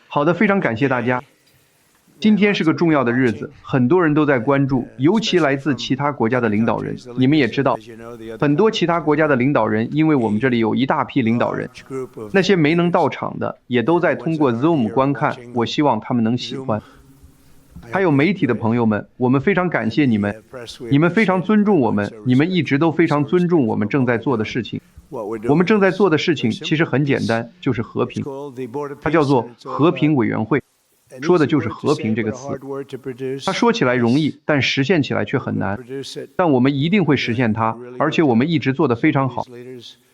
好的，非常感谢大家。今天是个重要的日子，很多人都在关注，尤其来自其他国家的领导人。你们也知道，很多其他国家的领导人，因为我们这里有一大批领导人，那些没能到场的，也都在通过 Zoom 观看。我希望他们能喜欢。还有媒体的朋友们，我们非常感谢你们，你们非常尊重我们，你们一直都非常尊重我们正在做的事情。我们正在做的事情其实很简单，就是和平，它叫做和平委员会。说的就是和平这个词，它说起来容易，但实现起来却很难。但我们一定会实现它，而且我们一直做得非常好。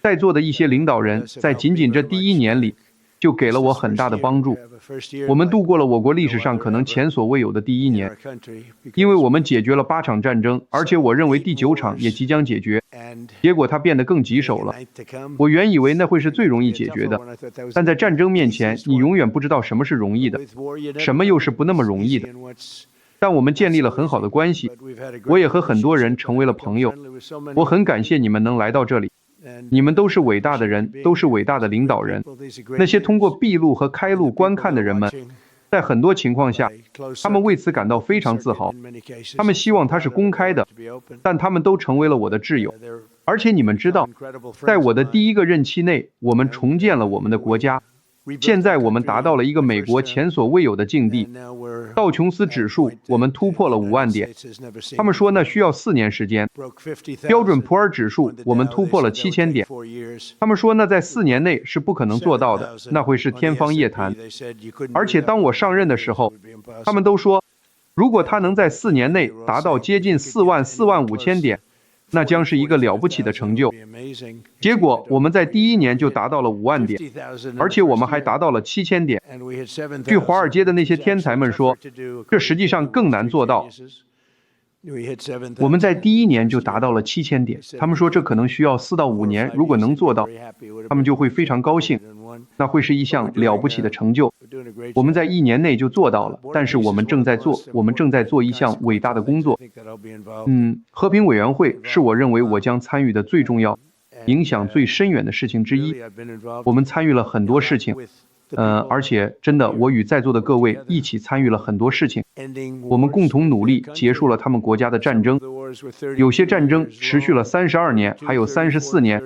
在座的一些领导人在仅仅这第1年里，就给了我很大的帮助。我们度过了我国历史上可能前所未有的第1年，因为我们解决了8场战争，而且我认为第9场也即将解决。结果它变得更棘手了。我原以为那会是最容易解决的，但在战争面前，你永远不知道什么是容易的，什么又是不那么容易的。但我们建立了很好的关系，我也和很多人成为了朋友。我很感谢你们能来到这里，你们都是伟大的人，都是伟大的领导人。那些通过闭路和开路观看的人们，在很多情况下，他们为此感到非常自豪。他们希望它是公开的，但他们都成为了我的挚友。而且你们知道，在我的第1个任期内，我们重建了我们的国家。现在我们达到了一个美国前所未有的境地，道琼斯指数我们突破了5万点，他们说那需要4年时间。标准普尔指数我们突破了7000点，他们说那在4年内是不可能做到的，那会是天方夜谭。而且当我上任的时候，他们都说，如果他能在4年内达到接近4万5千点，那将是一个了不起的成就。结果我们在第1年就达到了5万点，而且我们还达到了7000点。据华尔街的那些天才们说，这实际上更难做到。我们在第1年就达到了7000点，他们说这可能需要4到5年，如果能做到，他们就会非常高兴，那会是一项了不起的成就。我们在1年内就做到了，但是我们正在做一项伟大的工作。和平委员会是我认为我将参与的最重要、影响最深远的事情之一。我们参与了很多事情，而且真的，我与在座的各位一起参与了很多事情。我们共同努力结束了他们国家的战争，有些战争持续了32年，还有34年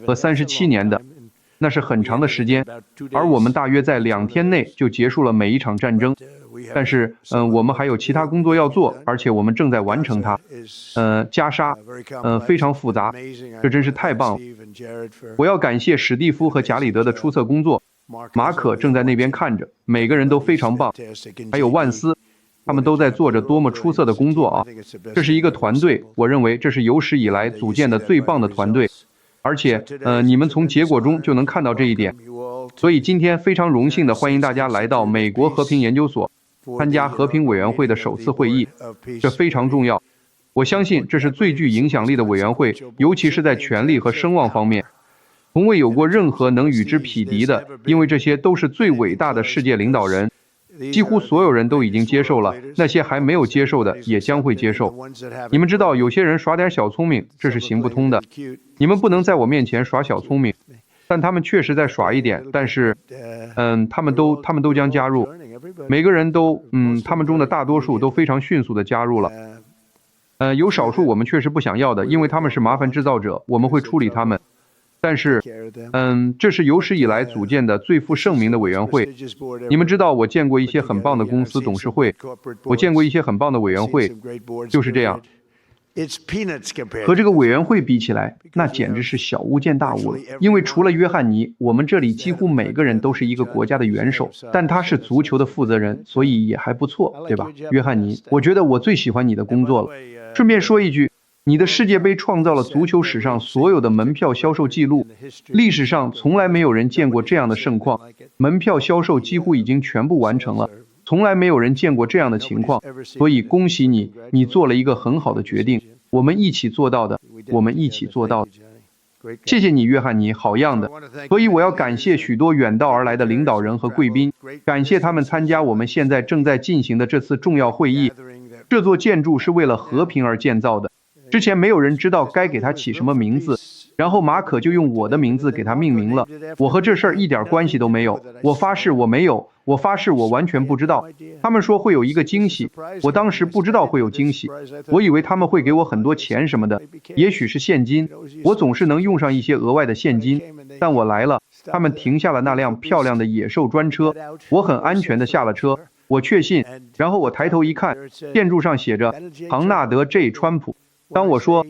和37年的。那是很长的时间，而我们大约在2天内就结束了每一场战争。但是，我们还有其他工作要做，而且我们正在完成它。加沙，非常复杂，这真是太棒了。我要感谢史蒂夫和贾里德的出色工作，马可正在那边看着，每个人都非常棒，还有万斯，他们都在做着多么出色的工作啊！这是一个团队，我认为这是有史以来组建的最棒的团队。而且，你们从结果中就能看到这一点。所以今天非常荣幸地欢迎大家来到美国和平研究所，参加和平委员会的首次会议，这非常重要。我相信这是最具影响力的委员会，尤其是在权力和声望方面，从未有过任何能与之匹敌的，因为这些都是最伟大的世界领导人。几乎所有人都已经接受了，那些还没有接受的也将会接受。你们知道，有些人耍点小聪明，这是行不通的。你们不能在我面前耍小聪明，但他们确实在耍一点。但是，他们都将加入，每个人都，他们中的大多数都非常迅速地加入了。有少数我们确实不想要的，因为他们是麻烦制造者，我们会处理他们。但是，这是有史以来组建的最负盛名的委员会。你们知道，我见过一些很棒的公司董事会，我见过一些很棒的委员会，就是这样。和这个委员会比起来，那简直是小巫见大巫了。因为除了约翰尼，我们这里几乎每个人都是一个国家的元首，但他是足球的负责人，所以也还不错，对吧？约翰尼，我觉得我最喜欢你的工作了。顺便说一句，你的世界杯创造了足球史上所有的门票销售记录，历史上从来没有人见过这样的盛况，门票销售几乎已经全部完成了，从来没有人见过这样的情况，所以恭喜你，你做了一个很好的决定，我们一起做到的，我们一起做到的。谢谢你，约翰尼，好样的。所以我要感谢许多远道而来的领导人和贵宾，感谢他们参加我们现在正在进行的这次重要会议。这座建筑是为了和平而建造的，之前没有人知道该给它起什么名字，然后马可就用我的名字给他命名了。我和这事儿一点关系都没有，我发誓我没有，我发誓我完全不知道。他们说会有一个惊喜，我当时不知道会有惊喜，我以为他们会给我很多钱什么的，也许是现金，我总是能用上一些额外的现金。但我来了，他们停下了那辆漂亮的野兽专车，我很安全地下了车，我确信，然后我抬头一看，建筑上写着唐纳德 J 川普。当我说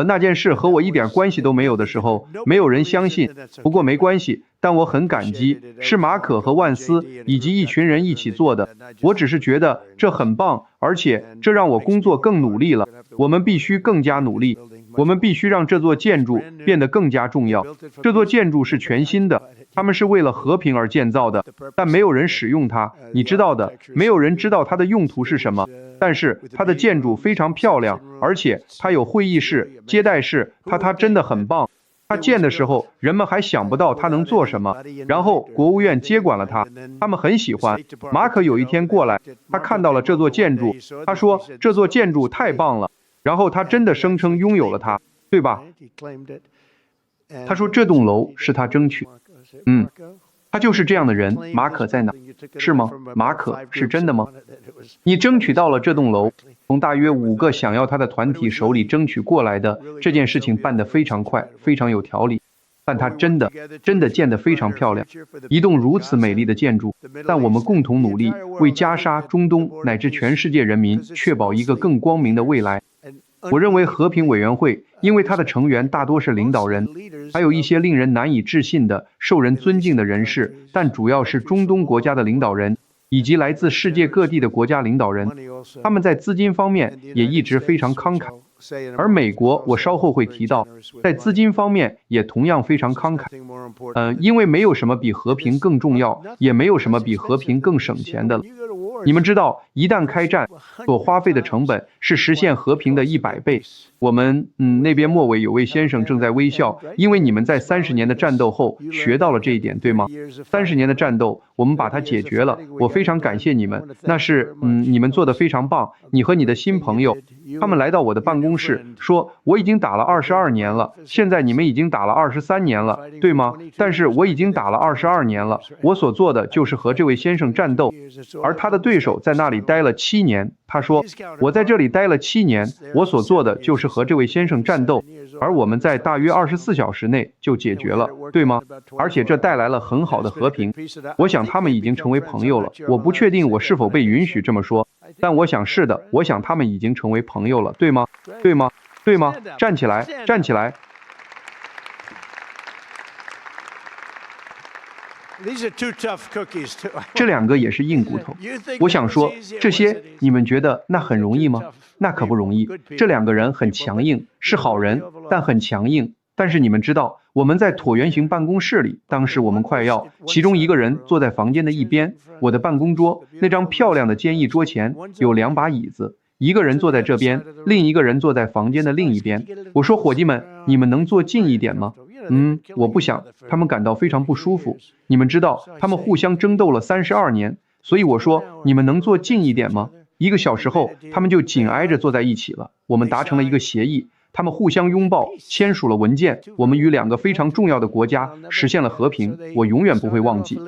那件事和我一点关系都没有的时候，没有人相信。不过没关系，但我很感激，是马可和万斯以及一群人一起做的。我只是觉得这很棒，而且这让我工作更努力了。我们必须更加努力，我们必须让这座建筑变得更加重要。这座建筑是全新的，他们是为了和平而建造的，但没有人使用它，你知道的，没有人知道它的用途是什么。但是它的建筑非常漂亮，而且它有会议室、接待室，它真的很棒。它建的时候，人们还想不到它能做什么，然后国务院接管了它，他们很喜欢。马可有一天过来，他看到了这座建筑，他说这座建筑太棒了，然后他真的声称拥有了它，对吧？他说这栋楼是他争取。他就是这样的人。马可在哪？是吗？马可是真的吗？你争取到了这栋楼，从大约5个想要他的团体手里争取过来的，这件事情办得非常快，非常有条理。但它真的建得非常漂亮，一栋如此美丽的建筑。但我们共同努力，为加沙、中东乃至全世界人民确保一个更光明的未来。我认为和平委员会，因为它的成员大多是领导人，还有一些令人难以置信的、受人尊敬的人士，但主要是中东国家的领导人，以及来自世界各地的国家领导人。他们在资金方面也一直非常慷慨。而美国，我稍后会提到，在资金方面也同样非常慷慨。因为没有什么比和平更重要，也没有什么比和平更省钱的了。你们知道，一旦开战，所花费的成本是实现和平的100倍。我们那边末尾有位先生正在微笑，因为你们在30年的战斗后学到了这一点，对吗？30年的战斗，我们把它解决了。我非常感谢你们，那是你们做得非常棒。你和你的新朋友，他们来到我的办公室说，我已经打了22年了，现在你们已经打了23年了，对吗？但是我已经打了22年了，我所做的就是和这位先生战斗，而他的对手在那里待了7年。他说，我在这里待了7年，我所做的就是和这位先生战斗，而我们在大约24小时内就解决了，对吗？而且这带来了很好的和平。我想他们已经成为朋友了，我不确定我是否被允许这么说，但我想是的，我想他们已经成为朋友了，对吗？对吗？对吗？站起来，站起来！这2个也是硬骨头。我想说，这些你们觉得那很容易吗？那可不容易。这2个人很强硬，是好人，但很强硬。但是你们知道，我们在椭圆形办公室里，当时我们快要，其中一个人坐在房间的一边，我的办公桌，那张漂亮的坚毅桌前有2把椅子，一个人坐在这边，另一个人坐在房间的另一边。我说，伙计们，你们能坐近一点吗？我不想，他们感到非常不舒服。你们知道，他们互相争斗了32年，所以我说，你们能坐近一点吗？1个小时后，他们就紧挨着坐在一起了。我们达成了一个协议，他们互相拥抱，签署了文件。我们与2个非常重要的国家实现了和平，我永远不会忘记。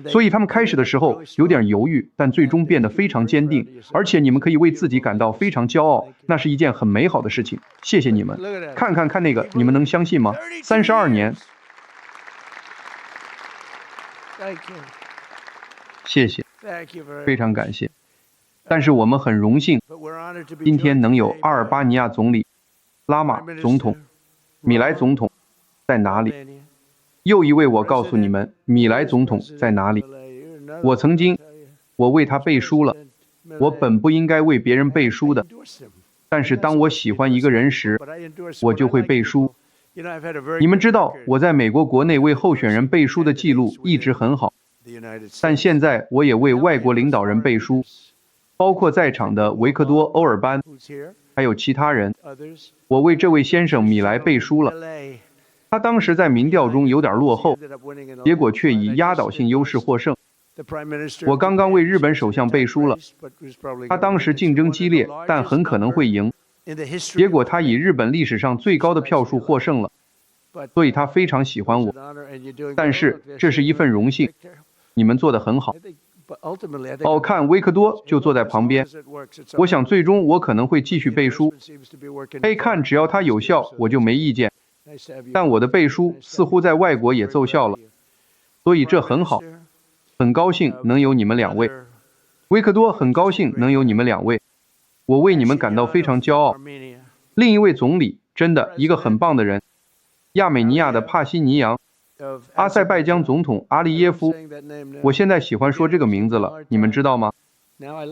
所以他们开始的时候有点犹豫，但最终变得非常坚定。而且你们可以为自己感到非常骄傲，那是一件很美好的事情。谢谢你们。看那个，你们能相信吗？32年。谢谢，非常感谢。但是我们很荣幸，今天能有阿尔巴尼亚总理、拉玛总统、米莱总统在哪里？又一位，我告诉你们，米莱总统在哪里？我为他背书了。我本不应该为别人背书的，但是当我喜欢一个人时，我就会背书。你们知道，我在美国国内为候选人背书的记录一直很好，但现在我也为外国领导人背书，包括在场的维克多·欧尔班，还有其他人。我为这位先生米莱背书了。他当时在民调中有点落后，结果却以压倒性优势获胜。我刚刚为日本首相背书了，他当时竞争激烈，但很可能会赢。结果他以日本历史上最高的票数获胜了。所以他非常喜欢我。但是这是一份荣幸，你们做得很好。看维克多就坐在旁边，我想最终我可能会继续背书。看只要它有效，我就没意见。但我的背书似乎在外国也奏效了，所以这很好。很高兴能有你们两位，维克多很高兴能有你们两位，我为你们感到非常骄傲。另一位总理真的一个很棒的人，亚美尼亚的帕西尼扬，阿塞拜疆总统阿利耶夫，我现在喜欢说这个名字了，你们知道吗？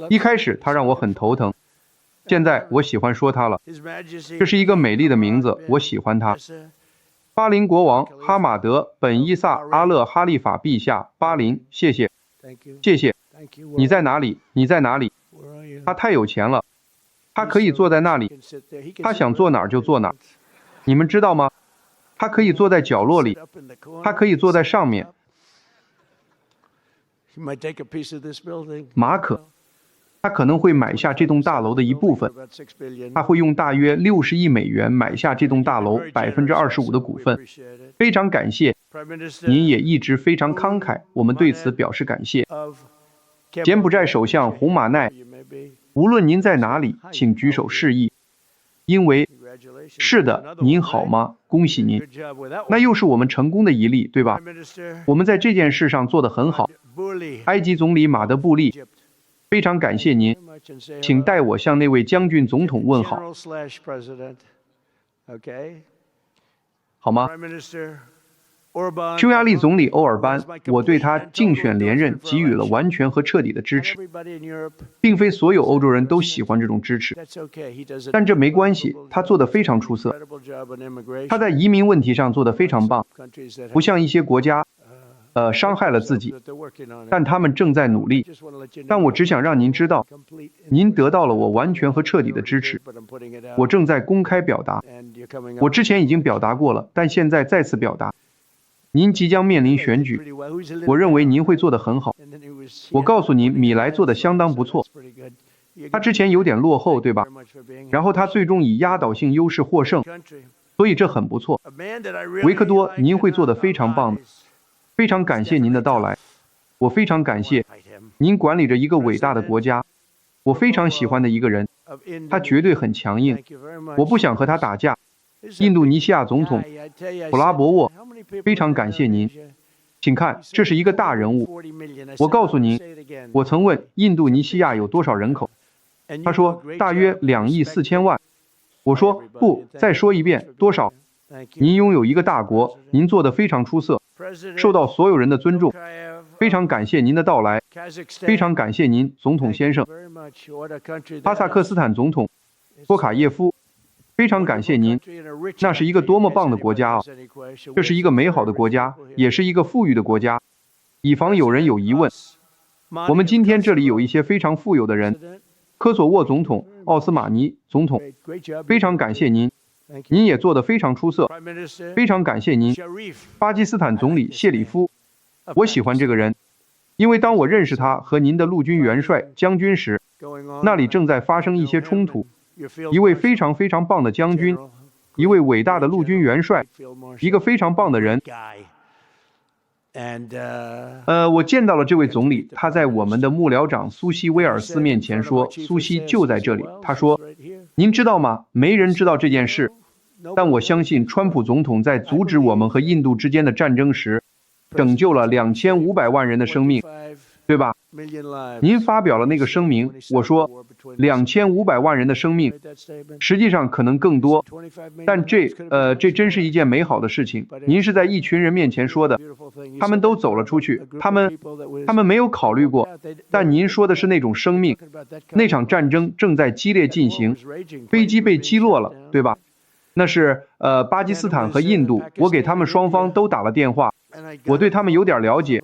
一开始他让我很头疼，现在我喜欢说他了。这是一个美丽的名字，我喜欢他。巴林国王哈马德本伊萨阿勒哈利法陛下，巴林，谢谢，谢谢。你在哪里？你在哪里？他太有钱了，他可以坐在那里，他想坐哪儿就坐哪儿。你们知道吗？他可以坐在角落里，他可以坐在上面。马可，他可能会买下这栋大楼的一部分，他会用大约60亿美元买下这栋大楼25%的股份。非常感谢，您也一直非常慷慨，我们对此表示感谢。柬埔寨首相洪马奈，无论您在哪里，请举手示意，因为是的，您好吗？恭喜您，那又是我们成功的一例，对吧？我们在这件事上做得很好。埃及总理马德布利，非常感谢您，请代我向那位将军总统问好，好吗？匈牙利总理欧尔班，我对他竞选连任给予了完全和彻底的支持，并非所有欧洲人都喜欢这种支持，但这没关系，他做得非常出色。他在移民问题上做得非常棒，不像一些国家伤害了自己，但他们正在努力。但我只想让您知道，您得到了我完全和彻底的支持。我正在公开表达，我之前已经表达过了，但现在再次表达。您即将面临选举，我认为您会做得很好。我告诉您，米莱做得相当不错，他之前有点落后，对吧？然后他最终以压倒性优势获胜，所以这很不错。维克多，您会做得非常棒的。非常感谢您的到来，我非常感谢您管理着一个伟大的国家，我非常喜欢的一个人，他绝对很强硬，我不想和他打架。印度尼西亚总统普拉博沃，非常感谢您，请看，这是一个大人物。我告诉您，我曾问印度尼西亚有多少人口，他说大约2亿4千万。我说不，再说一遍，多少？您拥有一个大国，您做得非常出色，受到所有人的尊重。非常感谢您的到来，非常感谢您，总统先生。哈萨克斯坦总统托卡耶夫，非常感谢您，那是一个多么棒的国家啊！这是一个美好的国家，也是一个富裕的国家。以防有人有疑问，我们今天这里有一些非常富有的人。科索沃总统奥斯马尼总统，非常感谢您，您也做得非常出色，非常感谢您。巴基斯坦总理谢里夫，我喜欢这个人，因为当我认识他和您的陆军元帅将军时，那里正在发生一些冲突。一位非常非常棒的将军，一位伟大的陆军元帅，一个非常棒的人。我见到了这位总理，他在我们的幕僚长苏西威尔斯面前说，苏西就在这里。他说，您知道吗？没人知道这件事，但我相信川普总统在阻止我们和印度之间的战争时，拯救了2500万人的生命，对吧？您发表了那个声明，我说2500万人的生命，实际上可能更多，但这真是一件美好的事情。您是在一群人面前说的，他们都走了出去，他们没有考虑过，但您说的是那种生命，那场战争正在激烈进行，飞机被击落了，对吧？那是巴基斯坦和印度，我给他们双方都打了电话，我对他们有点了解，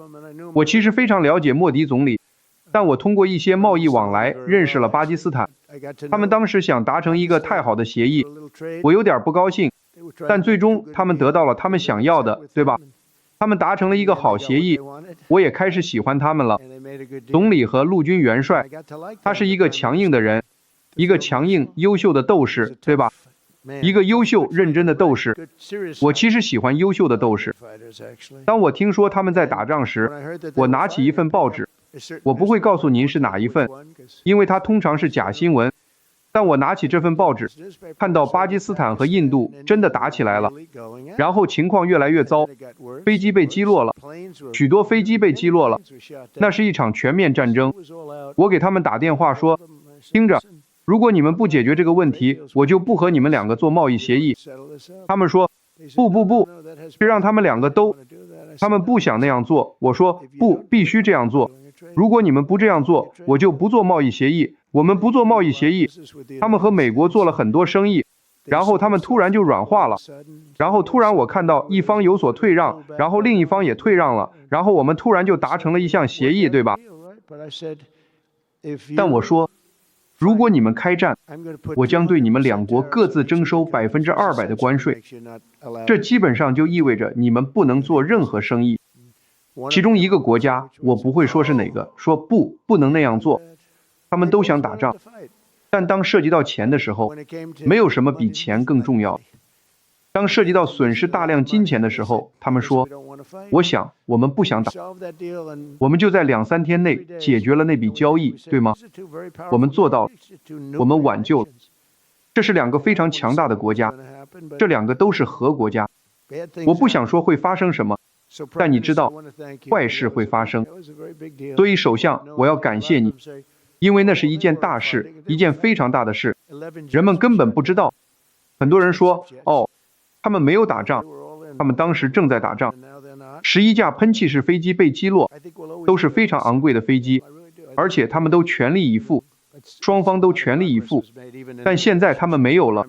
我其实非常了解莫迪总理，但我通过一些贸易往来认识了巴基斯坦，他们当时想达成一个太好的协议，我有点不高兴，但最终他们得到了他们想要的，对吧？他们达成了一个好协议，我也开始喜欢他们了。总理和陆军元帅，他是一个强硬的人，一个强硬优秀的斗士，对吧？一个优秀认真的斗士。我其实喜欢优秀的斗士。当我听说他们在打仗时，我拿起一份报纸，我不会告诉您是哪一份，因为它通常是假新闻。但我拿起这份报纸，看到巴基斯坦和印度真的打起来了，然后情况越来越糟，飞机被击落了，许多飞机被击落了，那是一场全面战争。我给他们打电话说，听着，如果你们不解决这个问题，我就不和你们两个做贸易协议。他们说，不，是让他们两个都，他们不想那样做。我说，不，必须这样做。如果你们不这样做，我就不做贸易协议。我们不做贸易协议。他们和美国做了很多生意，然后他们突然就软化了，然后突然我看到一方有所退让，然后另一方也退让了，然后我们突然就达成了一项协议，对吧？但我说，如果你们开战，我将对你们两国各自征收200%的关税，这基本上就意味着你们不能做任何生意。其中一个国家，我不会说是哪个，说不能那样做，他们都想打仗，但当涉及到钱的时候，没有什么比钱更重要。当涉及到损失大量金钱的时候，他们说，我想我们不想打，我们就在2-3天内解决了那笔交易，对吗？我们做到了，我们挽救了。这是两个非常强大的国家，这两个都是核国家。我不想说会发生什么，但你知道，坏事会发生。所以首相，我要感谢你，因为那是一件大事，一件非常大的事，人们根本不知道。很多人说，他们没有打仗，他们当时正在打仗。11架喷气式飞机被击落，都是非常昂贵的飞机，而且他们都全力以赴，双方都全力以赴。但现在他们没有了，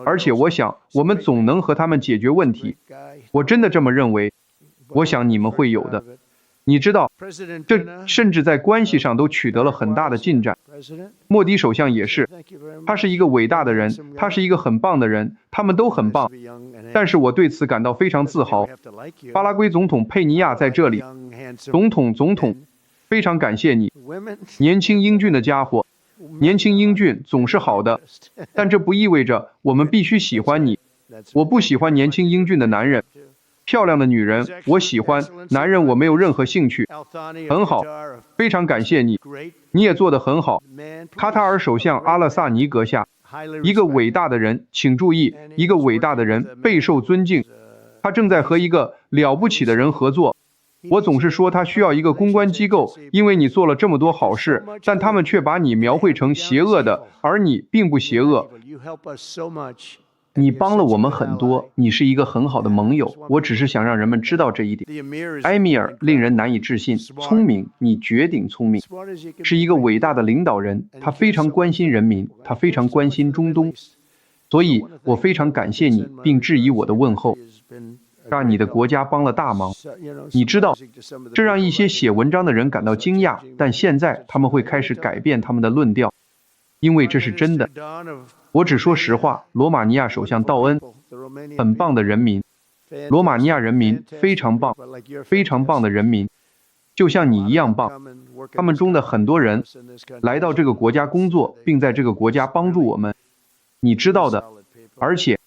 而且我想，我们总能和他们解决问题。我真的这么认为，我想你们会有的。你知道，这甚至在关系上都取得了很大的进展。莫迪首相也是，他是一个伟大的人，他是一个很棒的人，他们都很棒。但是我对此感到非常自豪。巴拉圭总统佩尼亚在这里，总统，非常感谢你，年轻英俊的家伙，年轻英俊总是好的，但这不意味着我们必须喜欢你。我不喜欢年轻英俊的男人。漂亮的女人我喜欢，男人我没有任何兴趣。很好，非常感谢你，你也做得很好。卡塔尔首相阿勒萨尼阁下，一个伟大的人，请注意，一个伟大的人备受尊敬，他正在和一个了不起的人合作。我总是说他需要一个公关机构，因为你做了这么多好事，但他们却把你描绘成邪恶的，而你并不邪恶。你帮了我们很多，你是一个很好的盟友，我只是想让人们知道这一点。埃米尔令人难以置信，聪明，你绝顶聪明，是一个伟大的领导人，他非常关心人民，他非常关心中东，所以我非常感谢你，并致以我的问候，让你的国家帮了大忙。你知道，这让一些写文章的人感到惊讶，但现在他们会开始改变他们的论调，因为这是真的。我只说实话，罗马尼亚首相道恩，很棒的人民，罗马尼亚人民非常棒，非常棒的人民，就像你一样棒。他们中的很多人来到这个国家工作，并在这个国家帮助我们，你知道的。而且，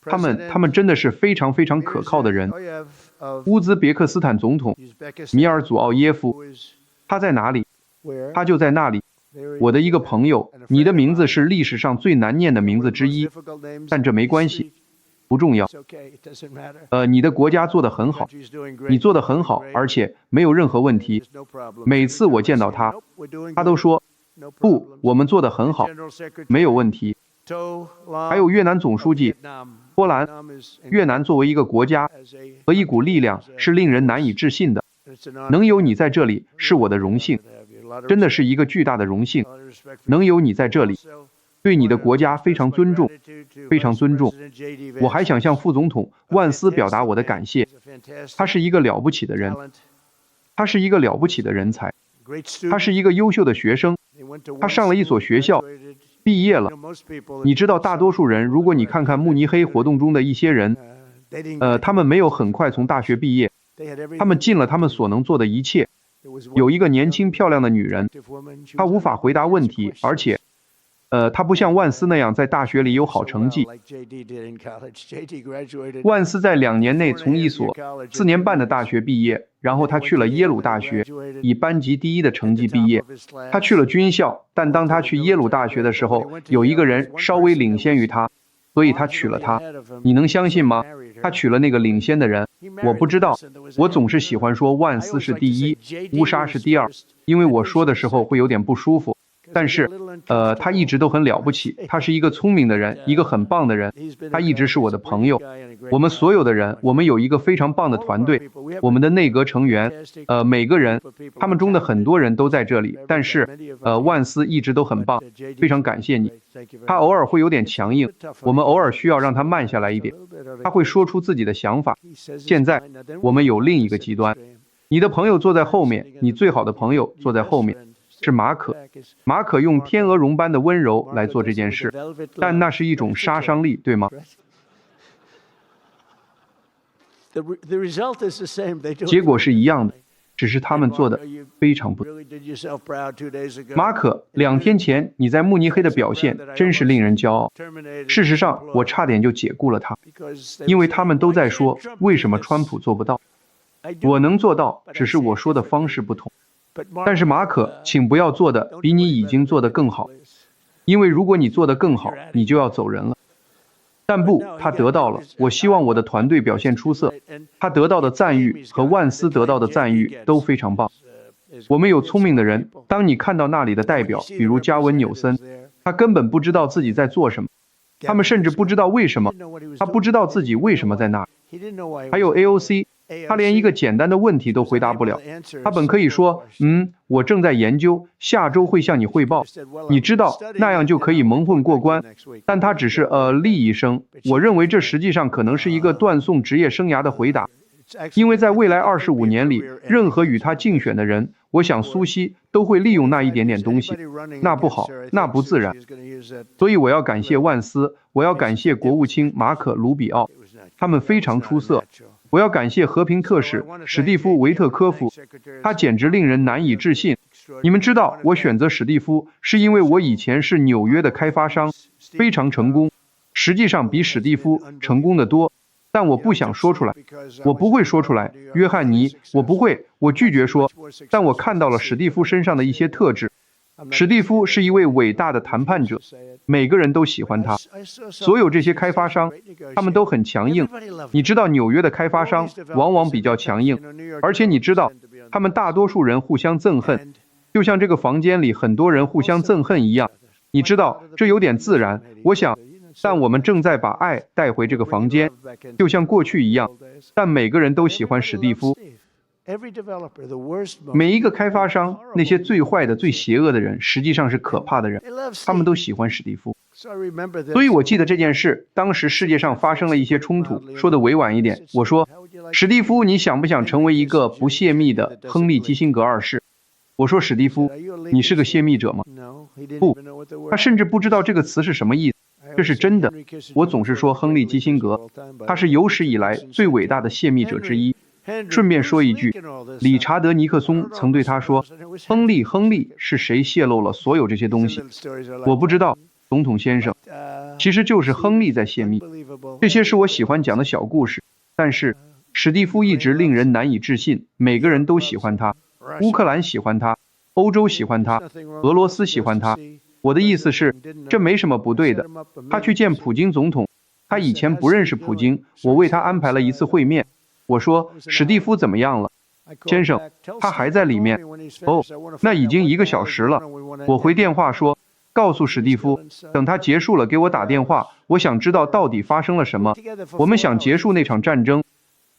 他们真的是非常非常可靠的人。乌兹别克斯坦总统米尔祖奥耶夫，他在哪里？他就在那里。我的一个朋友，你的名字是历史上最难念的名字之一，但这没关系，不重要。你的国家做得很好，你做得很好，而且没有任何问题。每次我见到他，他都说，不，我们做得很好，没有问题。还有越南总书记，波兰，越南作为一个国家和一股力量是令人难以置信的。能有你在这里是我的荣幸。真的是一个巨大的荣幸，能有你在这里，对你的国家非常尊重，非常尊重。我还想向副总统万斯表达我的感谢，他是一个了不起的人，他是一个了不起的人才，他是一个优秀的学生，他上了一所学校，毕业了。你知道，大多数人，如果你看看慕尼黑活动中的一些人，他们没有很快从大学毕业，他们尽了他们所能做的一切。有一个年轻漂亮的女人，她无法回答问题，而且他不像万斯那样在大学里有好成绩。万斯在2年内从一所4年半的大学毕业，然后他去了耶鲁大学，以班级第1的成绩毕业。他去了军校，但当他去耶鲁大学的时候，有一个人稍微领先于他，所以他娶了她。你能相信吗？他娶了那个领先的人。我不知道，我总是喜欢说万斯是第1，乌莎是第2，因为我说的时候会有点不舒服。但是，他一直都很了不起，他是一个聪明的人，一个很棒的人，他一直是我的朋友。我们所有的人，我们有一个非常棒的团队，我们的内阁成员，每个人，他们中的很多人都在这里，但是，万斯一直都很棒，非常感谢你。他偶尔会有点强硬，我们偶尔需要让他慢下来一点，他会说出自己的想法。现在，我们有另一个极端，你的朋友坐在后面，你最好的朋友坐在后面。是马可，马可用天鹅绒般的温柔来做这件事，但那是一种杀伤力，对吗？结果是一样的，只是他们做的非常不。马可，2天前你在慕尼黑的表现真是令人骄傲。事实上，我差点就解雇了他，因为他们都在说为什么川普做不到。我能做到，只是我说的方式不同。但是马可，请不要做的比你已经做得更好，因为如果你做得更好，你就要走人了。但不，他得到了。我希望我的团队表现出色。他得到的赞誉和万斯得到的赞誉都非常棒。我们有聪明的人，当你看到那里的代表，比如加文纽森，他根本不知道自己在做什么，他们甚至不知道为什么，他不知道自己为什么在那里。还有 AOC。他连一个简单的问题都回答不了。他本可以说，我正在研究，下周会向你汇报。你知道，那样就可以蒙混过关。但他只是厉一声。我认为这实际上可能是一个断送职业生涯的回答，因为在未来25年里，任何与他竞选的人，我想苏西都会利用那一点点东西。那不好，那不自然。所以我要感谢万斯，我要感谢国务卿马可·卢比奥，他们非常出色。我要感谢和平特使史蒂夫·维特科夫，他简直令人难以置信。你们知道，我选择史蒂夫是因为我以前是纽约的开发商，非常成功，实际上比史蒂夫成功的多，但我不想说出来，我不会说出来。约翰尼，我不会，我拒绝说，但我看到了史蒂夫身上的一些特质。史蒂夫是一位伟大的谈判者，每个人都喜欢他。所有这些开发商，他们都很强硬。你知道纽约的开发商往往比较强硬，而且你知道，他们大多数人互相憎恨，就像这个房间里很多人互相憎恨一样。你知道，这有点自然，我想，但我们正在把爱带回这个房间，就像过去一样。但每个人都喜欢史蒂夫。每一个开发商，那些最坏的、最邪恶的人，实际上是可怕的人，他们都喜欢史蒂夫。所以我记得这件事，当时世界上发生了一些冲突，说的委婉一点，我说，史蒂夫，你想不想成为一个不泄密的亨利·基辛格二世？我说，史蒂夫，你是个泄密者吗？不，他甚至不知道这个词是什么意思。这是真的。我总是说亨利·基辛格，他是有史以来最伟大的泄密者之一。顺便说一句，理查德·尼克松曾对他说，亨利，是谁泄露了所有这些东西？我不知道，总统先生，其实就是亨利在泄密。这些是我喜欢讲的小故事，但是史蒂夫一直令人难以置信，每个人都喜欢他，乌克兰喜欢他，欧洲喜欢他，俄罗斯喜欢他。我的意思是，这没什么不对的。他去见普京总统，他以前不认识普京，我为他安排了一次会面。我说，史蒂夫怎么样了？先生，他还在里面。哦，那已经1个小时了。我回电话说，告诉史蒂夫，等他结束了给我打电话，我想知道到底发生了什么。我们想结束那场战争，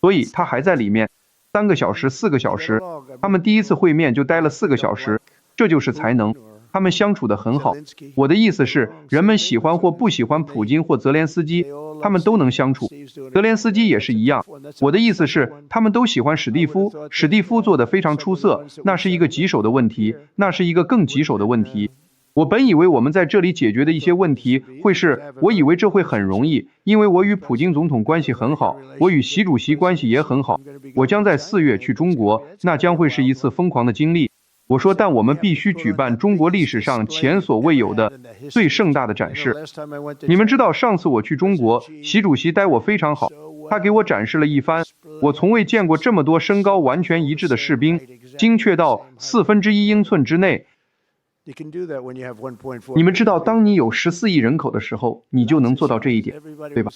所以他还在里面。3个小时、4个小时，他们第一次会面就待了4个小时，这就是才能。他们相处得很好。我的意思是，人们喜欢或不喜欢普京或泽连斯基，他们都能相处。泽连斯基也是一样。我的意思是，他们都喜欢史蒂夫，史蒂夫做得非常出色，那是一个棘手的问题，那是一个更棘手的问题。我本以为我们在这里解决的一些问题会是，我以为这会很容易，因为我与普京总统关系很好，我与习主席关系也很好。我将在4月去中国，那将会是一次疯狂的经历。我说，但我们必须举办中国历史上前所未有的最盛大的展示。你们知道，上次我去中国，习主席待我非常好，他给我展示了一番。我从未见过这么多身高完全一致的士兵，精确到1/4英寸之内。你们知道，当你有14亿人口的时候，你就能做到这一点，对吧？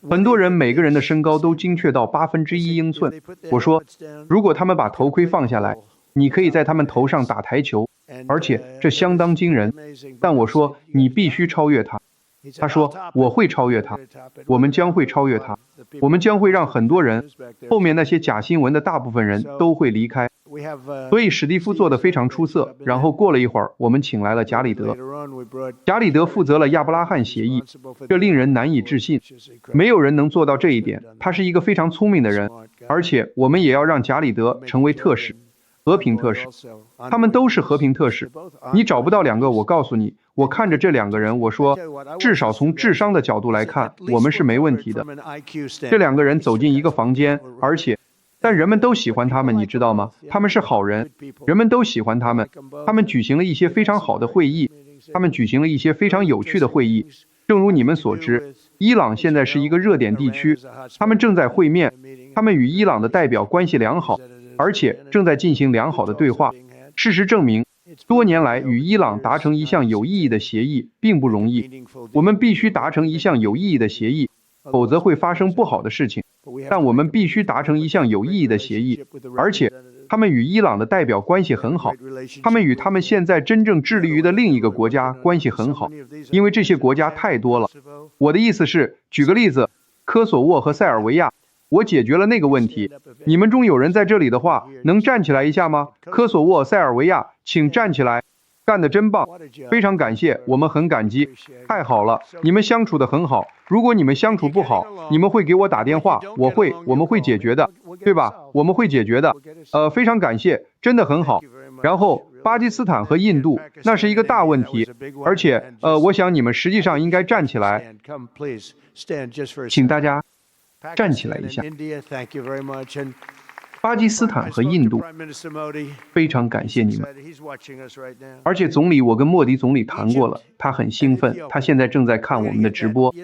很多人每个人的身高都精确到1/8英寸。我说，如果他们把头盔放下来，你可以在他们头上打台球，而且这相当惊人。但我说，你必须超越他。他说，我会超越他，我们将会超越他，我们将会让很多人，后面那些假新闻的大部分人都会离开。所以史蒂夫做得非常出色。然后过了一会儿，我们请来了贾里德。贾里德负责了亚伯拉罕协议，这令人难以置信，没有人能做到这一点。他是一个非常聪明的人，而且我们也要让贾里德成为特使，和平特使。他们都是和平特使。你找不到两个，我告诉你，我看着这两个人，我说，至少从智商的角度来看，我们是没问题的。这两个人走进一个房间，但人们都喜欢他们，你知道吗？他们是好人，人们都喜欢他们。他们举行了一些非常好的会议，他们举行了一些非常有趣的会议。正如你们所知，伊朗现在是一个热点地区，他们正在会面，他们与伊朗的代表关系良好，而且正在进行良好的对话。事实证明，多年来与伊朗达成一项有意义的协议并不容易，我们必须达成一项有意义的协议，否则会发生不好的事情。但我们必须达成一项有意义的协议，而且他们与伊朗的代表关系很好，他们与他们现在真正致力于的另一个国家关系很好，因为这些国家太多了。我的意思是，举个例子，科索沃和塞尔维亚，我解决了那个问题。你们中有人在这里的话，能站起来一下吗？科索沃、塞尔维亚，请站起来。干得真棒，非常感谢，我们很感激，太好了，你们相处得很好。如果你们相处不好，你们会给我打电话，我们会解决的，对吧？我们会解决的。非常感谢，真的很好。然后巴基斯坦和印度，那是一个大问题，而且我想你们实际上应该站起来，请大家站起来一下。巴基斯坦和印度，非常感谢你们。而且总理，我跟莫迪总理谈过了，他很兴奋，他现在正在看我们的直播。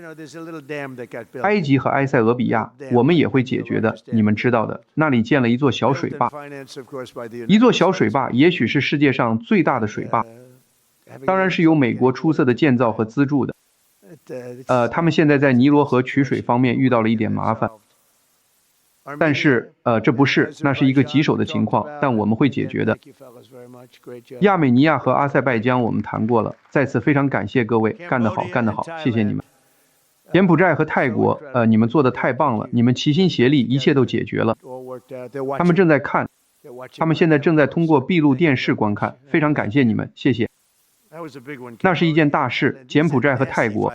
埃及和埃塞俄比亚，我们也会解决的，你们知道的，那里建了一座小水坝，一座小水坝，也许是世界上最大的水坝，当然是由美国出色的建造和资助的。他们现在在尼罗河取水方面遇到了一点麻烦。但是，这不是，那是一个棘手的情况，但我们会解决的。亚美尼亚和阿塞拜疆我们谈过了，再次非常感谢各位，干得好，干得好，谢谢你们。柬埔寨和泰国，你们做得太棒了，你们齐心协力，一切都解决了。他们正在看，他们现在正在通过闭路电视观看，非常感谢你们，谢谢。那是一件大事，柬埔寨和泰国。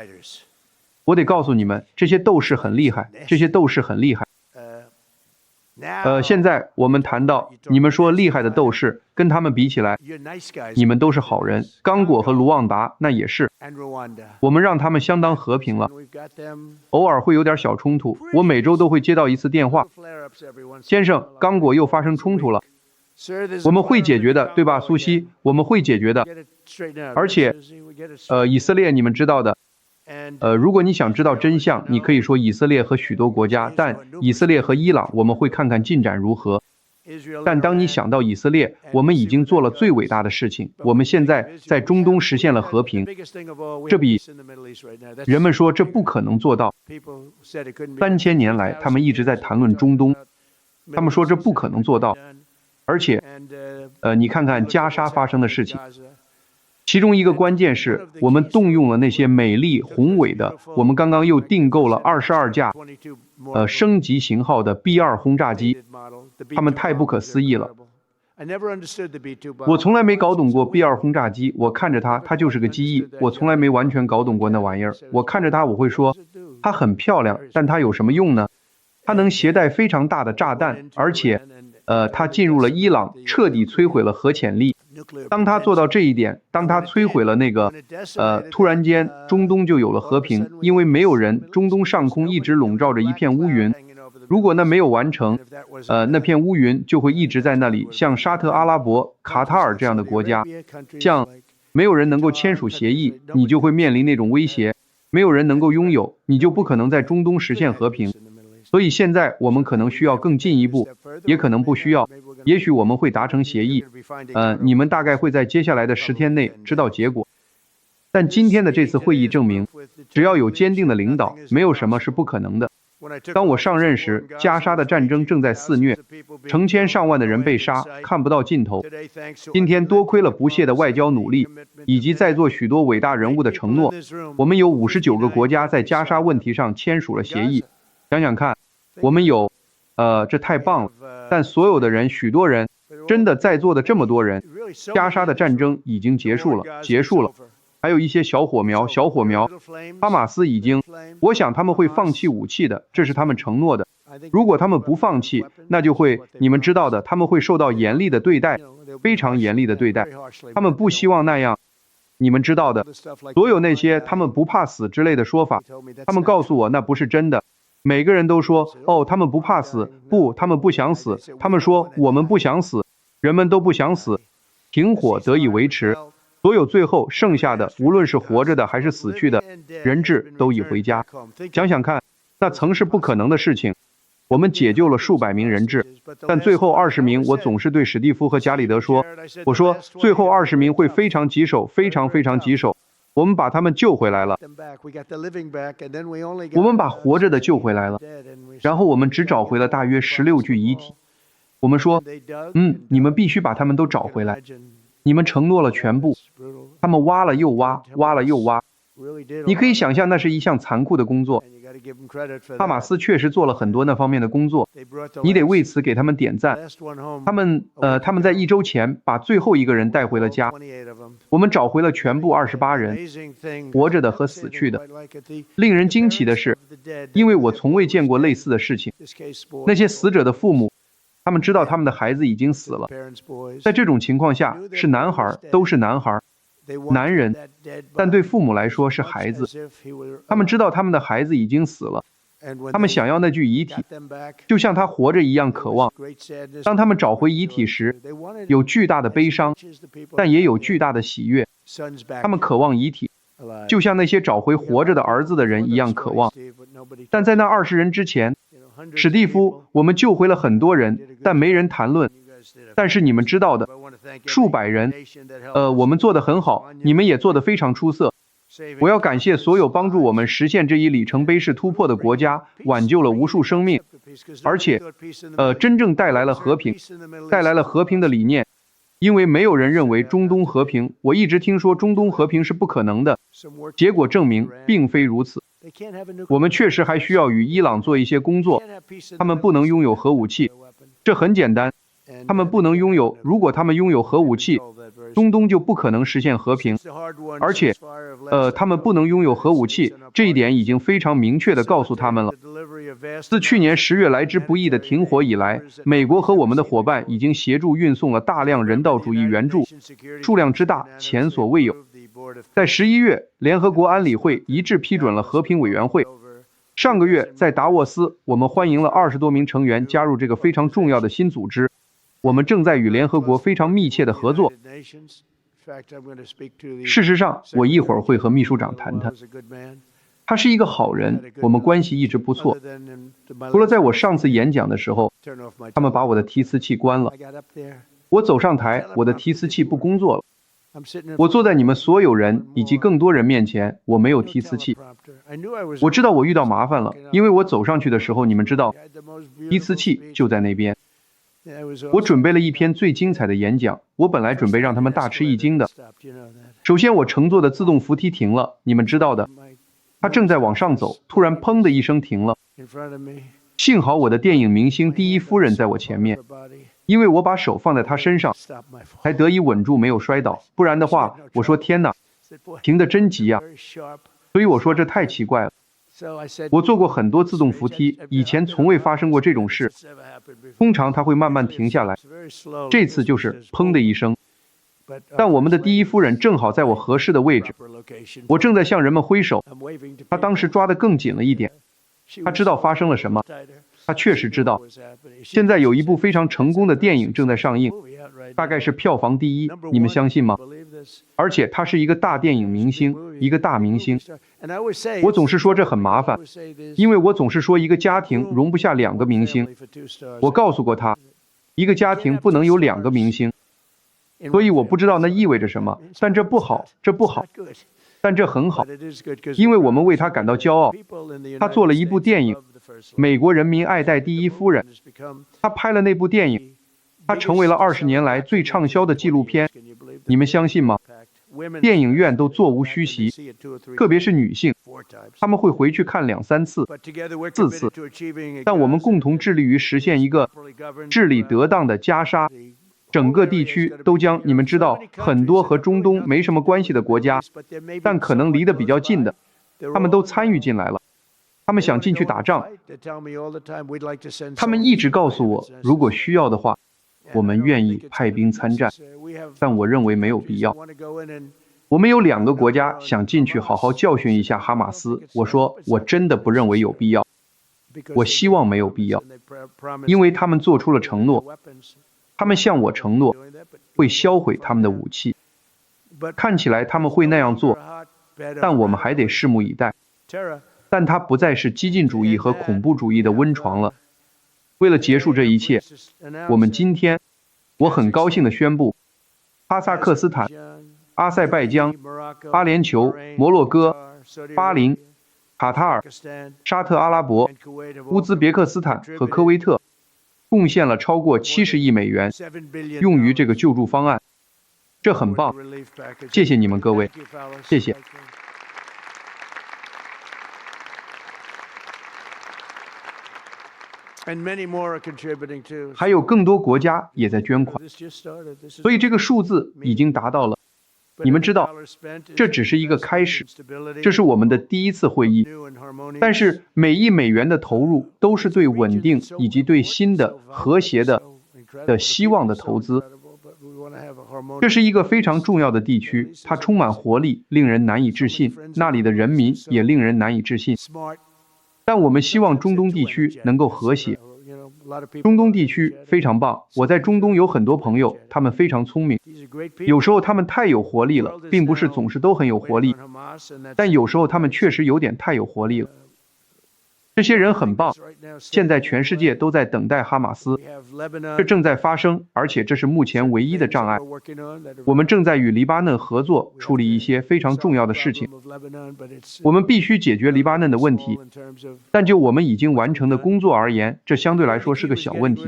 我得告诉你们，这些斗士很厉害，这些斗士很厉害。现在我们谈到你们说厉害的斗士，跟他们比起来，你们都是好人。刚果和卢旺达那也是，我们让他们相当和平了，偶尔会有点小冲突，我每周都会接到一次电话，先生，刚果又发生冲突了，我们会解决的，对吧，苏西？我们会解决的，而且，以色列你们知道的。如果你想知道真相，你可以说以色列和许多国家，但以色列和伊朗，我们会看看进展如何。但当你想到以色列，我们已经做了最伟大的事情，我们现在在中东实现了和平，这比人们说这不可能做到。3000年来，他们一直在谈论中东，他们说这不可能做到，而且，你看看加沙发生的事情。其中一个关键是我们动用了那些美丽宏伟的，我们刚刚又订购了22架升级型号的 B2 轰炸机，它们太不可思议了。我从来没搞懂过 B2 轰炸机，我看着它就是个机翼，我从来没完全搞懂过那玩意儿。我看着它我会说，它很漂亮，但它有什么用呢？它能携带非常大的炸弹，而且它进入了伊朗，彻底摧毁了核潜力。当他做到这一点，当他摧毁了那个，突然间中东就有了和平，因为没有人，中东上空一直笼罩着一片乌云，如果那没有完成，那片乌云就会一直在那里，像沙特阿拉伯、卡塔尔这样的国家，像没有人能够签署协议，你就会面临那种威胁；没有人能够拥有，你就不可能在中东实现和平。所以现在我们可能需要更进一步，也可能不需要。也许我们会达成协议，你们大概会在接下来的10天内知道结果。但今天的这次会议证明，只要有坚定的领导，没有什么是不可能的。当我上任时，加沙的战争正在肆虐，成千上万的人被杀，看不到尽头。今天多亏了不懈的外交努力，以及在座许多伟大人物的承诺，我们有59个国家在加沙问题上签署了协议。想想看，我们有，这太棒了。但所有的人，许多人，真的在座的这么多人，加沙的战争已经结束了。还有一些小火苗，哈马斯已经，我想他们会放弃武器的，这是他们承诺的。如果他们不放弃，那就会，你们知道的，他们会受到严厉的对待，非常严厉的对待。他们不希望那样，你们知道的，所有那些他们不怕死之类的说法，他们告诉我那不是真的。每个人都说，哦，他们不怕死，不，他们不想死。他们说我们不想死，人们都不想死。停火得以维持。所有最后剩下的，无论是活着的还是死去的人质，都已回家。想想看，那曾是不可能的事情。我们解救了数百名人质，但最后20名，我总是对史蒂夫和加里德说，我说最后20名会非常棘手，非常棘手。我们把他们救回来了，我们把活着的救回来了，然后我们只找回了大约16具遗体。我们说，你们必须把他们都找回来。你们承诺了全部，他们挖了又挖，挖了又挖。你可以想象那是一项残酷的工作。哈马斯确实做了很多那方面的工作，你得为此给他们点赞。他们在1周前把最后一个人带回了家。我们找回了全部28人，活着的和死去的。令人惊奇的是，因为我从未见过类似的事情，那些死者的父母，他们知道他们的孩子已经死了。在这种情况下，是男孩，都是男孩，男人，但对父母来说是孩子。他们知道他们的孩子已经死了，他们想要那具遗体，就像他活着一样渴望。当他们找回遗体时，有巨大的悲伤，但也有巨大的喜悦。他们渴望遗体，就像那些找回活着的儿子的人一样渴望。但在那20人之前，史蒂夫，我们救回了很多人，但没人谈论。但是你们知道的，数百人，我们做得很好，你们也做得非常出色。我要感谢所有帮助我们实现这一里程碑式突破的国家，挽救了无数生命，而且，真正带来了和平，带来了和平的理念。因为没有人认为中东和平，我一直听说中东和平是不可能的，结果证明并非如此。我们确实还需要与伊朗做一些工作，他们不能拥有核武器，这很简单，他们不能拥有，如果他们拥有核武器，中东就不可能实现和平，而且，他们不能拥有核武器，这一点已经非常明确地告诉他们了。自去年10月来之不易的停火以来，美国和我们的伙伴已经协助运送了大量人道主义援助，数量之大，前所未有。在11月，联合国安理会一致批准了和平委员会。上个月，在达沃斯，我们欢迎了20多名成员加入这个非常重要的新组织。我们正在与联合国非常密切的合作。事实上，我一会儿会和秘书长谈谈。他是一个好人，我们关系一直不错。除了在我上次演讲的时候，他们把我的提词器关了。我走上台，我的提词器不工作了。我坐在你们所有人以及更多人面前，我没有提词器。我知道我遇到麻烦了，因为我走上去的时候，你们知道，提词器就在那边。我准备了一篇最精彩的演讲，我本来准备让他们大吃一惊的。首先，我乘坐的自动扶梯停了，你们知道的，它正在往上走，突然砰的一声停了。幸好我的电影明星第一夫人在我前面，因为我把手放在她身上，才得以稳住没有摔倒，不然的话，我说天哪，停得真急啊！所以我说这太奇怪了。我坐过很多自动扶梯，以前从未发生过这种事。通常它会慢慢停下来，这次就是砰的一声。但我们的第一夫人正好在我合适的位置，我正在向人们挥手，她当时抓得更紧了一点。他知道发生了什么，他确实知道。现在有一部非常成功的电影正在上映，大概是票房第一，你们相信吗？而且他是一个大电影明星，一个大明星。我总是说这很麻烦，因为我总是说一个家庭容不下2个明星。我告诉过他，一个家庭不能有2个明星。所以我不知道那意味着什么，但这不好，这不好。但这很好，因为我们为他感到骄傲。他做了一部电影，美国人民爱戴第一夫人。他拍了那部电影，他成为了20年来最畅销的纪录片。你们相信吗？电影院都座无虚席，特别是女性，他们会回去看2、3次、4次。但我们共同致力于实现一个治理得当的加沙。整个地区都将，你们知道，很多和中东没什么关系的国家，但可能离得比较近的，他们都参与进来了。他们想进去打仗。他们一直告诉我，如果需要的话，我们愿意派兵参战。但我认为没有必要。我们有2个国家想进去好好教训一下哈马斯。我说，我真的不认为有必要。我希望没有必要，因为他们做出了承诺。他们向我承诺会销毁他们的武器，看起来他们会那样做，但我们还得拭目以待。但它不再是激进主义和恐怖主义的温床了。为了结束这一切，我们今天，我很高兴地宣布，哈萨克斯坦、阿塞拜疆、阿联酋、摩洛哥、巴林、卡塔尔、沙特阿拉伯、乌兹别克斯坦和科威特贡献了超过70亿美元，用于这个救助方案。这很棒，谢谢你们各位，谢谢。还有更多国家也在捐款，所以这个数字已经达到了。你们知道，这只是一个开始，这是我们的第一次会议。但是每1美元的投入都是对稳定以及对新的和谐的希望的投资。这是一个非常重要的地区，它充满活力，令人难以置信，那里的人民也令人难以置信。但我们希望中东地区能够和谐。中东地区非常棒，我在中东有很多朋友，他们非常聪明。有时候他们太有活力了，并不是总是都很有活力，但有时候他们确实有点太有活力了。这些人很棒，现在全世界都在等待哈马斯，这正在发生，而且这是目前唯一的障碍。我们正在与黎巴嫩合作处理一些非常重要的事情。我们必须解决黎巴嫩的问题，但就我们已经完成的工作而言，这相对来说是个小问题。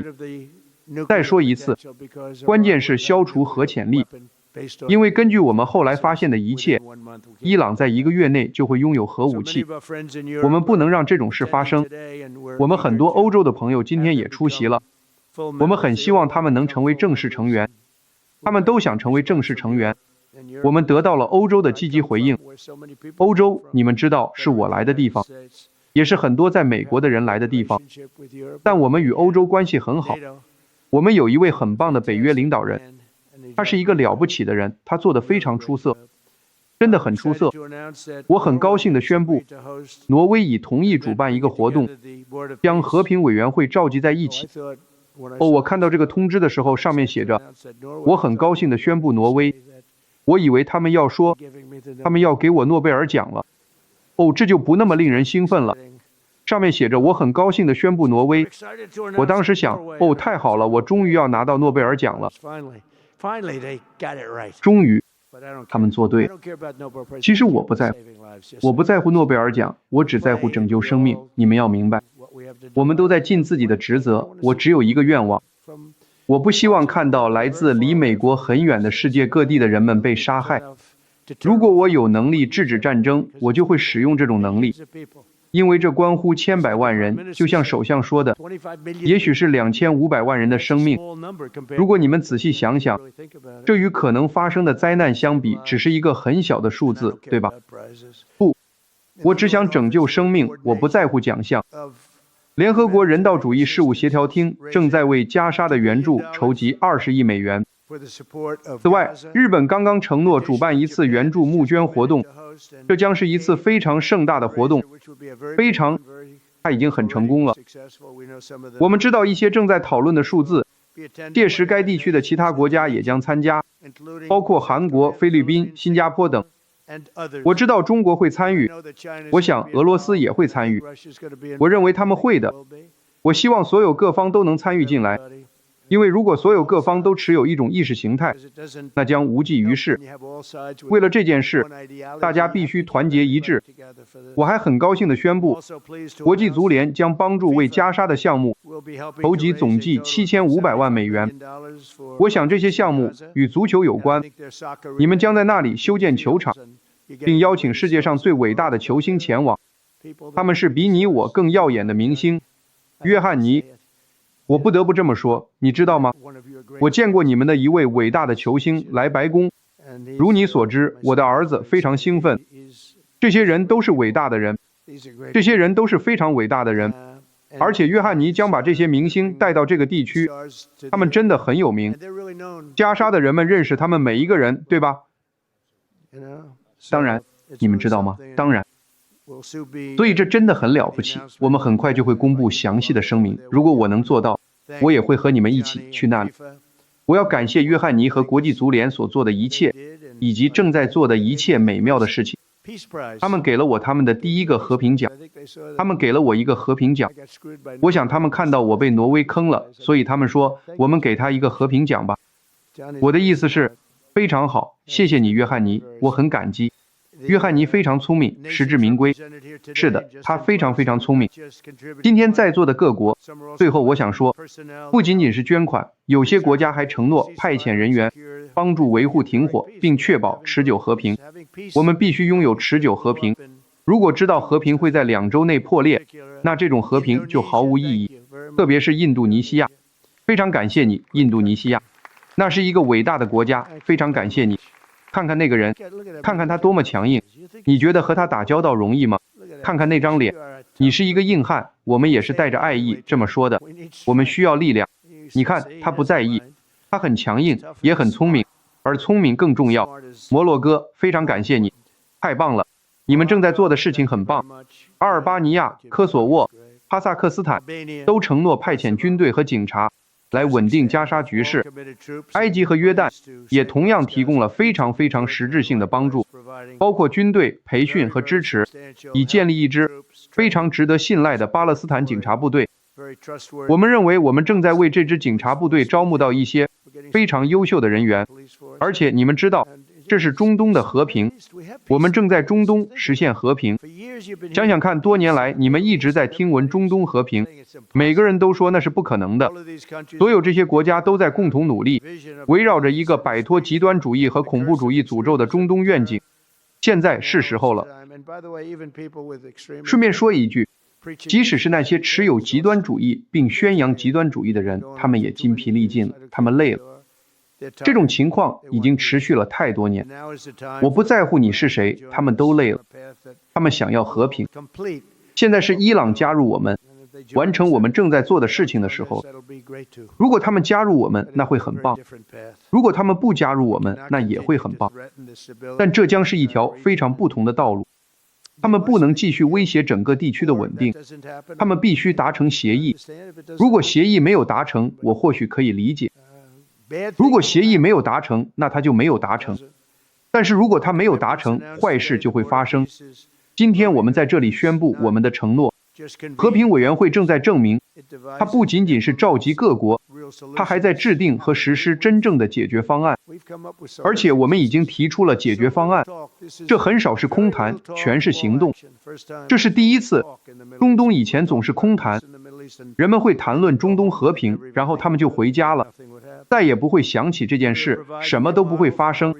再说一次，关键是消除核潜力，因为根据我们后来发现的一切，伊朗在1个月内就会拥有核武器。我们不能让这种事发生。我们很多欧洲的朋友今天也出席了，我们很希望他们能成为正式成员。他们都想成为正式成员。我们得到了欧洲的积极回应。欧洲，你们知道，是我来的地方，也是很多在美国的人来的地方。但我们与欧洲关系很好。我们有一位很棒的北约领导人，他是一个了不起的人，他做得非常出色，真的很出色。我很高兴地宣布，挪威已同意主办一个活动，将和平委员会召集在一起。我看到这个通知的时候，上面写着，我很高兴地宣布挪威。我以为他们要说，他们要给我诺贝尔奖了。这就不那么令人兴奋了。上面写着，我很高兴地宣布挪威。我当时想，太好了，我终于要拿到诺贝尔奖了。终于，他们做对了。其实我不在乎，我不在乎诺贝尔奖，我只在乎拯救生命。你们要明白，我们都在尽自己的职责。我只有一个愿望，我不希望看到来自离美国很远的世界各地的人们被杀害。如果我有能力制止战争，我就会使用这种能力。因为这关乎千百万人，就像首相说的，也许是2500万人的生命。如果你们仔细想想，这与可能发生的灾难相比，只是一个很小的数字，对吧？不，我只想拯救生命，我不在乎奖项。联合国人道主义事务协调厅正在为加沙的援助筹集20亿美元。此外，日本刚刚承诺主办一次援助募捐活动，这将是一次非常盛大的活动，非常他已经很成功了。我们知道一些正在讨论的数字，届时该地区的其他国家也将参加，包括韩国、菲律宾、新加坡等。我知道中国会参与，我想俄罗斯也会参与，我认为他们会的。我希望所有各方都能参与进来，因为如果所有各方都持有一种意识形态，那将无济于事。为了这件事，大家必须团结一致。我还很高兴地宣布，国际足联将帮助为加沙的项目筹集总计7500万美元。我想这些项目与足球有关，你们将在那里修建球场，并邀请世界上最伟大的球星前往，他们是比你我更耀眼的明星。约翰尼，我不得不这么说，你知道吗？我见过你们的一位伟大的球星来白宫，如你所知，我的儿子非常兴奋。这些人都是伟大的人，这些人都是非常伟大的人，而且约翰尼将把这些明星带到这个地区，他们真的很有名。加沙的人们认识他们每一个人，对吧？当然，你们知道吗？当然。所以这真的很了不起，我们很快就会公布详细的声明。如果我能做到，我也会和你们一起去那里。我要感谢约翰尼和国际足联所做的一切，以及正在做的一切美妙的事情。他们给了我他们的第一个和平奖，他们给了我一个和平奖。我想他们看到我被挪威坑了，所以他们说我们给他一个和平奖吧。我的意思是，非常好，谢谢你约翰尼，我很感激。约翰尼非常聪明，实至名归。是的，他非常非常聪明。今天在座的各国，最后我想说，不仅仅是捐款，有些国家还承诺派遣人员，帮助维护停火，并确保持久和平。我们必须拥有持久和平。如果知道和平会在2周内破裂，那这种和平就毫无意义。特别是印度尼西亚，非常感谢你，印度尼西亚，那是一个伟大的国家，非常感谢你。看看那个人，看看他多么强硬，你觉得和他打交道容易吗？看看那张脸，你是一个硬汉，我们也是带着爱意这么说的。我们需要力量。你看，他不在意，他很强硬，也很聪明，而聪明更重要。摩洛哥，非常感谢你，太棒了，你们正在做的事情很棒。阿尔巴尼亚、科索沃、哈萨克斯坦都承诺派遣军队和警察来稳定加沙局势。埃及和约旦也同样提供了非常非常实质性的帮助，包括军队培训和支持，以建立一支非常值得信赖的巴勒斯坦警察部队。我们认为我们正在为这支警察部队招募到一些非常优秀的人员，而且你们知道，这是中东的和平，我们正在中东实现和平。想想看，多年来你们一直在听闻中东和平，每个人都说那是不可能的。所有这些国家都在共同努力，围绕着一个摆脱极端主义和恐怖主义诅咒的中东愿景。现在是时候了。顺便说一句，即使是那些持有极端主义并宣扬极端主义的人，他们也筋疲力尽了，他们累了。这种情况已经持续了太多年。我不在乎你是谁，他们都累了。他们想要和平。现在是伊朗加入我们，完成我们正在做的事情的时候。如果他们加入我们，那会很棒；如果他们不加入我们，那也会很棒。但这将是一条非常不同的道路。他们不能继续威胁整个地区的稳定，他们必须达成协议。如果协议没有达成，我或许可以理解。如果协议没有达成，那他就没有达成。但是如果他没有达成，坏事就会发生。今天我们在这里宣布我们的承诺。和平委员会正在证明，它不仅仅是召集各国，它还在制定和实施真正的解决方案。而且我们已经提出了解决方案，这很少是空谈，全是行动。这是第一次，中东以前总是空谈，人们会谈论中东和平，然后他们就回家了，再也不会想起这件事，什么都不会发生。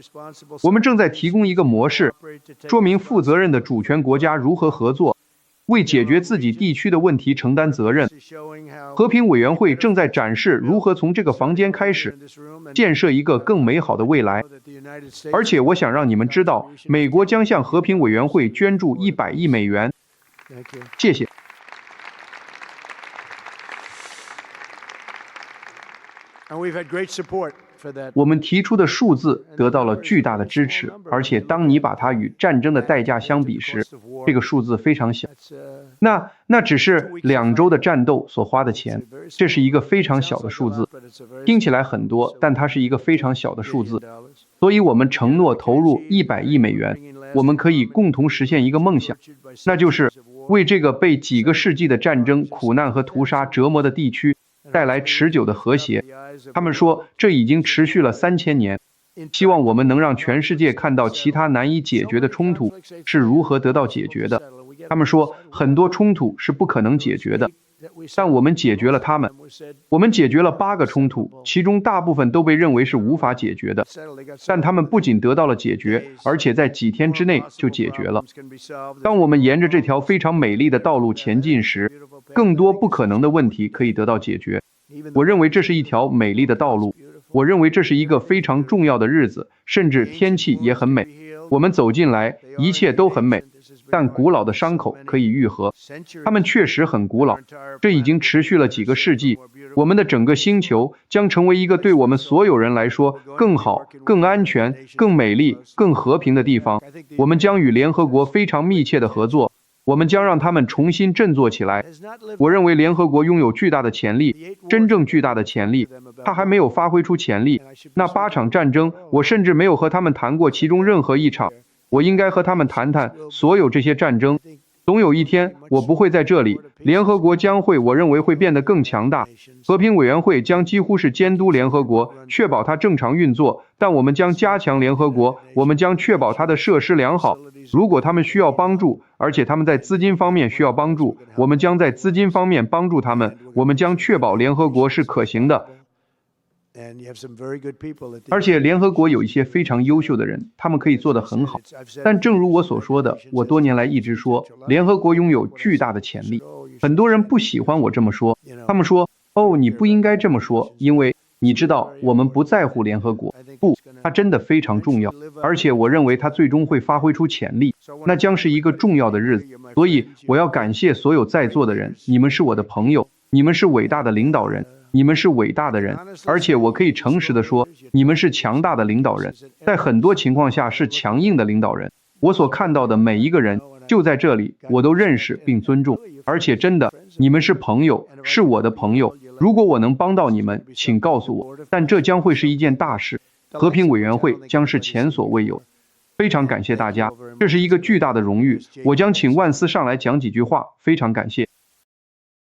我们正在提供一个模式，说明负责任的主权国家如何合作，为解决自己地区的问题承担责任。和平委员会正在展示如何从这个房间开始，建设一个更美好的未来。而且我想让你们知道，美国将向和平委员会捐助100亿美元。谢谢。我们提出的数字得到了巨大的支持，而且当你把它与战争的代价相比时，这个数字非常小。那只是2周的战斗所花的钱，这是一个非常小的数字，听起来很多，但它是一个非常小的数字。所以我们承诺投入100亿美元，我们可以共同实现一个梦想，那就是为这个被几个世纪的战争、苦难和屠杀折磨的地区带来持久的和谐。他们说这已经持续了3000年，希望我们能让全世界看到其他难以解决的冲突是如何得到解决的。他们说很多冲突是不可能解决的，但我们解决了它们。我们解决了8个冲突，其中大部分都被认为是无法解决的，但他们不仅得到了解决，而且在几天之内就解决了。当我们沿着这条非常美丽的道路前进时，更多不可能的问题可以得到解决。我认为这是一条美丽的道路，我认为这是一个非常重要的日子，甚至天气也很美。我们走进来，一切都很美，但古老的伤口可以愈合。它们确实很古老，这已经持续了几个世纪。我们的整个星球将成为一个对我们所有人来说更好、更安全、更美丽、更和平的地方。我们将与联合国非常密切的合作，我们将让他们重新振作起来。我认为联合国拥有巨大的潜力，真正巨大的潜力，它还没有发挥出潜力。那8场战争，我甚至没有和他们谈过其中任何一场。我应该和他们谈谈所有这些战争。总有一天，我不会在这里，联合国将会，我认为会变得更强大。和平委员会将几乎是监督联合国，确保它正常运作，但我们将加强联合国，我们将确保它的设施良好。如果他们需要帮助，而且他们在资金方面需要帮助，我们将在资金方面帮助他们，我们将确保联合国是可行的。而且联合国有一些非常优秀的人，他们可以做得很好。但正如我所说的，我多年来一直说，联合国拥有巨大的潜力。很多人不喜欢我这么说，他们说，哦，你不应该这么说，因为你知道我们不在乎联合国。不，它真的非常重要，而且我认为它最终会发挥出潜力，那将是一个重要的日子。所以我要感谢所有在座的人，你们是我的朋友，你们是伟大的领导人，你们是伟大的人，而且我可以诚实地说，你们是强大的领导人，在很多情况下是强硬的领导人。我所看到的每一个人就在这里，我都认识并尊重，而且真的，你们是朋友，是我的朋友。如果我能帮到你们，请告诉我，但这将会是一件大事。和平委员会将是前所未有。非常感谢大家，这是一个巨大的荣誉。我将请万斯上来讲几句话，非常感谢。